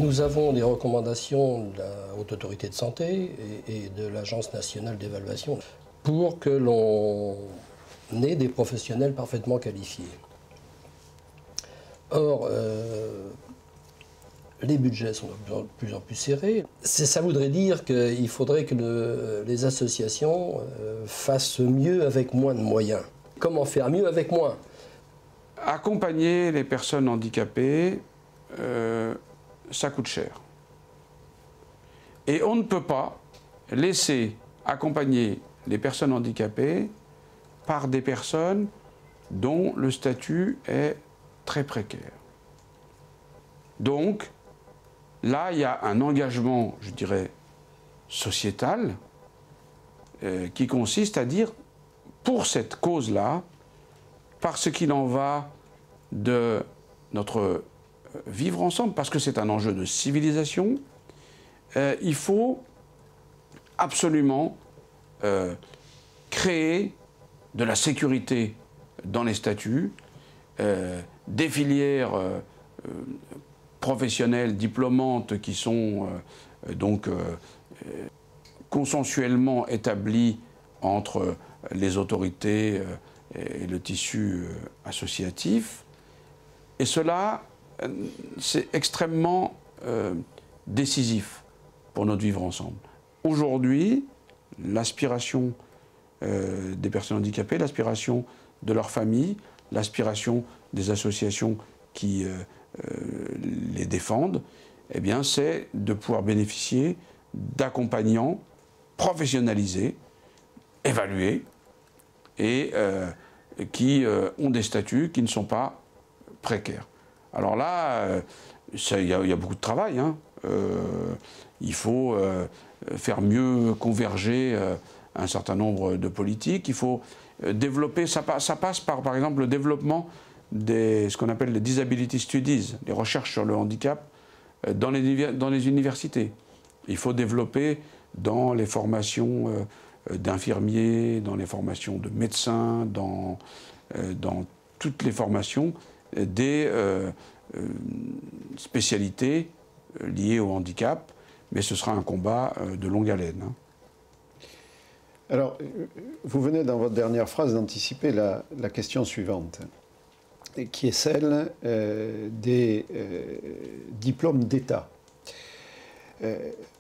Nous avons des recommandations de la Haute Autorité de Santé et de l'Agence nationale d'évaluation pour que l'on ait des professionnels parfaitement qualifiés. Or, les budgets sont de plus en plus serrés. Ça voudrait dire qu'il faudrait que les associations fassent mieux avec moins de moyens. Comment faire mieux avec moins? Accompagner les personnes handicapées, ça coûte cher. Et on ne peut pas laisser accompagner les personnes handicapées par des personnes dont le statut est très précaire. Donc, là, il y a un engagement, je dirais, sociétal, qui consiste à dire, pour cette cause-là, parce qu'il en va de notre vivre ensemble, parce que c'est un enjeu de civilisation, il faut absolument créer de la sécurité dans les statuts, des filières professionnelles, diplômantes, qui sont donc consensuellement établies entre les autorités et le tissu associatif. Et cela, c'est extrêmement décisif pour notre vivre ensemble. Aujourd'hui, l'aspiration des personnes handicapées, l'aspiration de leurs familles, l'aspiration des associations qui les défendent, eh bien, c'est de pouvoir bénéficier d'accompagnants professionnalisés, évalués, et qui ont des statuts qui ne sont pas précaires. Alors là, il y a beaucoup de travail, hein. Il faut faire mieux converger un certain nombre de politiques. Il faut développer, ça passe par exemple le développement ce qu'on appelle les disability studies, les recherches sur le handicap dans les universités. Il faut développer dans les formations d'infirmiers, dans les formations de médecins, dans toutes les formations des spécialités liées au handicap, mais ce sera un combat de longue haleine, hein. Alors, vous venez dans votre dernière phrase d'anticiper la question suivante, qui est celle des diplômes d'État.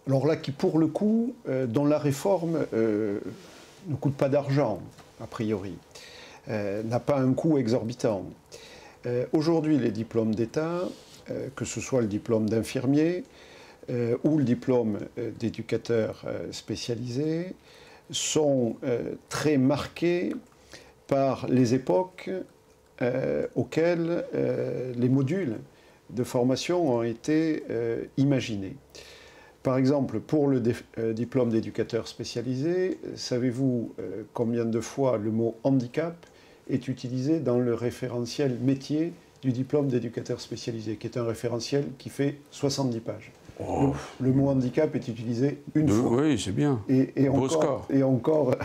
Alors là, qui pour le coup, dont la réforme ne coûte pas d'argent, a priori, n'a pas un coût exorbitant. Aujourd'hui, les diplômes d'État, que ce soit le diplôme d'infirmier ou le diplôme d'éducateur spécialisé, sont très marqués par les époques auxquelles les modules de formation ont été imaginés. Par exemple, pour le diplôme d'éducateur spécialisé, savez-vous combien de fois le mot handicap est utilisé dans le référentiel métier du diplôme d'éducateur spécialisé, qui est un référentiel qui fait 70 pages. Oh. Le mot handicap est utilisé une fois. Oui, c'est bien. Beau score. Et encore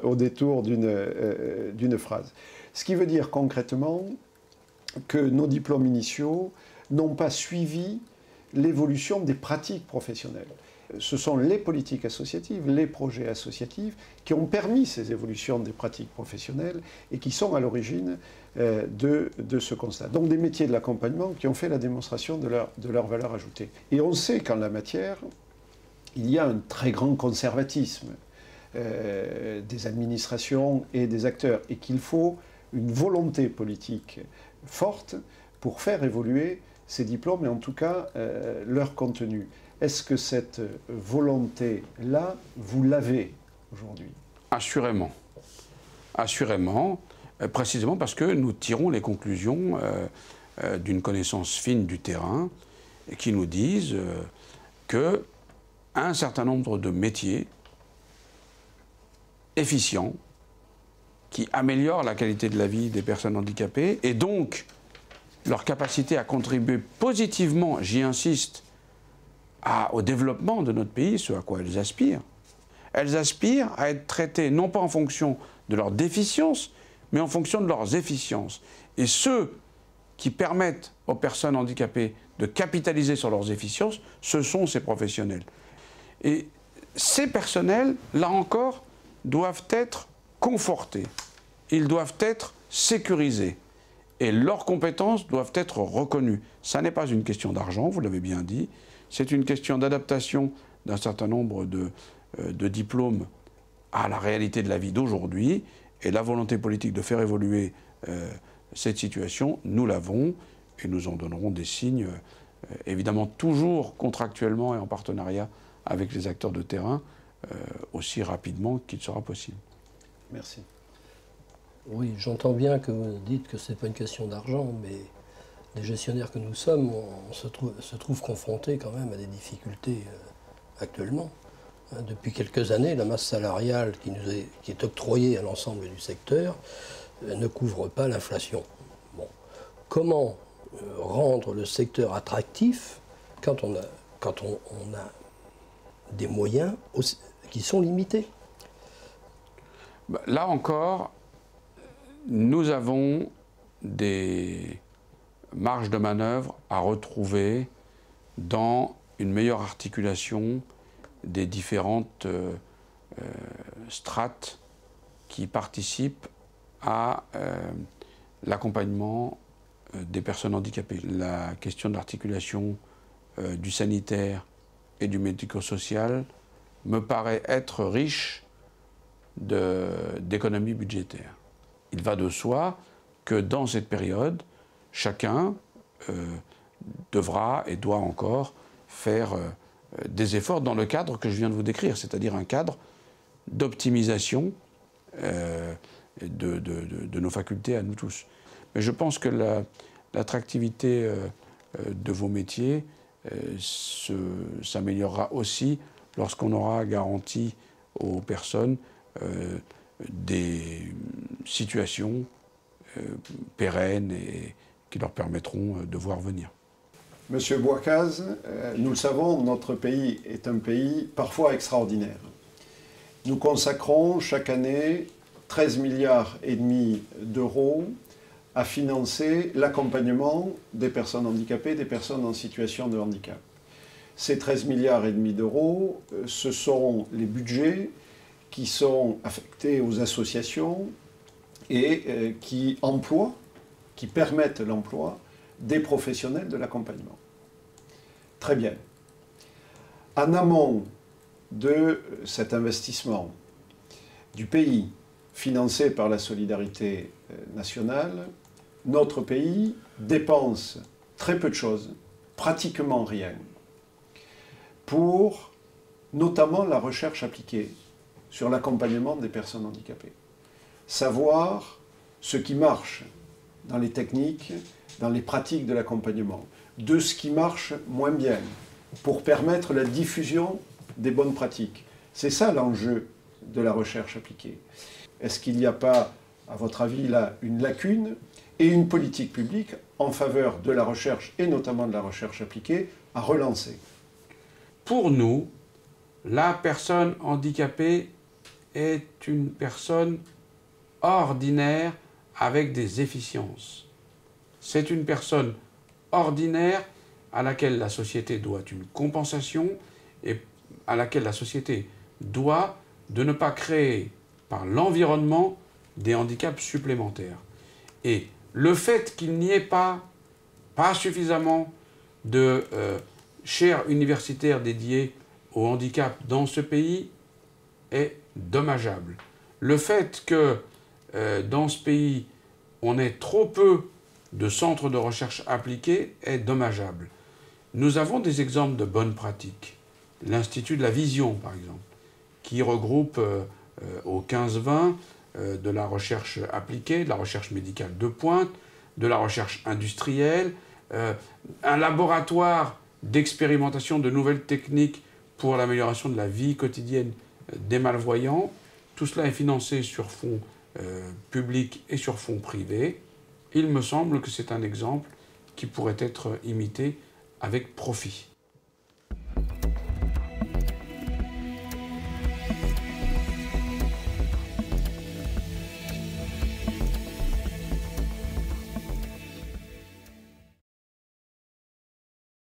au détour d'une phrase. Ce qui veut dire concrètement que nos diplômes initiaux n'ont pas suivi l'évolution des pratiques professionnelles. Ce sont les politiques associatives, les projets associatifs qui ont permis ces évolutions des pratiques professionnelles et qui sont à l'origine de ce constat. Donc des métiers de l'accompagnement qui ont fait la démonstration de leur valeur ajoutée. Et on sait qu'en la matière, il y a un très grand conservatisme des administrations et des acteurs et qu'il faut une volonté politique forte pour faire évoluer ces diplômes et en tout cas leur contenu. Est-ce que cette volonté-là, vous l'avez aujourd'hui? Assurément. Assurément, précisément parce que nous tirons les conclusions d'une connaissance fine du terrain et qui nous disent qu'un certain nombre de métiers efficients qui améliorent la qualité de la vie des personnes handicapées et donc leur capacité à contribuer positivement, j'y insiste, au développement de notre pays, ce à quoi elles aspirent. Elles aspirent à être traitées non pas en fonction de leurs déficiences, mais en fonction de leurs efficiences. Et ceux qui permettent aux personnes handicapées de capitaliser sur leurs efficiences, ce sont ces professionnels. Et ces personnels, là encore, doivent être confortés. Ils doivent être sécurisés. Et leurs compétences doivent être reconnues. Ça n'est pas une question d'argent, vous l'avez bien dit. C'est une question d'adaptation d'un certain nombre de diplômes à la réalité de la vie d'aujourd'hui. Et la volonté politique de faire évoluer cette situation, nous l'avons et nous en donnerons des signes, évidemment toujours contractuellement et en partenariat avec les acteurs de terrain, aussi rapidement qu'il sera possible. Merci. Oui, j'entends bien que vous dites que ce n'est pas une question d'argent, mais les gestionnaires que nous sommes, on se trouve confrontés quand même à des difficultés actuellement. Depuis quelques années, la masse salariale qui est octroyée à l'ensemble du secteur ne couvre pas l'inflation. Bon. Comment rendre le secteur attractif quand on a des moyens qui sont limités? Là encore, nous avons des marges de manœuvre à retrouver dans une meilleure articulation des différentes strates qui participent à l'accompagnement des personnes handicapées. La question de l'articulation du sanitaire et du médico-social me paraît être riche d'économies budgétaires. Il va de soi que dans cette période, chacun devra et doit encore faire des efforts dans le cadre que je viens de vous décrire, c'est-à-dire un cadre d'optimisation de nos facultés à nous tous. Mais je pense que l'attractivité de vos métiers s'améliorera aussi lorsqu'on aura garanti aux personnes des situations pérennes et qui leur permettront de voir venir. Monsieur Bouaccaz, nous le savons, notre pays est un pays parfois extraordinaire. Nous consacrons chaque année 13,5 milliards d'euros à financer l'accompagnement des personnes handicapées, des personnes en situation de handicap. Ces 13,5 milliards d'euros, ce sont les budgets qui sont affectés aux associations et qui permettent l'emploi des professionnels de l'accompagnement. Très bien. En amont de cet investissement du pays financé par la solidarité nationale, notre pays dépense très peu de choses, pratiquement rien, pour notamment la recherche appliquée sur l'accompagnement des personnes handicapées. Savoir ce qui marche dans les techniques, dans les pratiques de l'accompagnement, de ce qui marche moins bien, pour permettre la diffusion des bonnes pratiques. C'est ça l'enjeu de la recherche appliquée. Est-ce qu'il n'y a pas, à votre avis, là, une lacune et une politique publique en faveur de la recherche, et notamment de la recherche appliquée, à relancer? Pour nous, la personne handicapée est une personne ordinaire avec des efficiences. C'est une personne ordinaire à laquelle la société doit une compensation et à laquelle la société doit de ne pas créer par l'environnement des handicaps supplémentaires. Et le fait qu'il n'y ait pas suffisamment de chaires universitaires dédiées au handicap dans ce pays est dommageable. Le fait que dans ce pays, on ait trop peu de centres de recherche appliqués est dommageable. Nous avons des exemples de bonnes pratiques. L'Institut de la Vision, par exemple, qui regroupe au 15-20 de la recherche appliquée, de la recherche médicale de pointe, de la recherche industrielle, un laboratoire d'expérimentation de nouvelles techniques pour l'amélioration de la vie quotidienne des malvoyants. Tout cela est financé sur fonds publics et sur fonds privés. Il me semble que c'est un exemple qui pourrait être imité avec profit.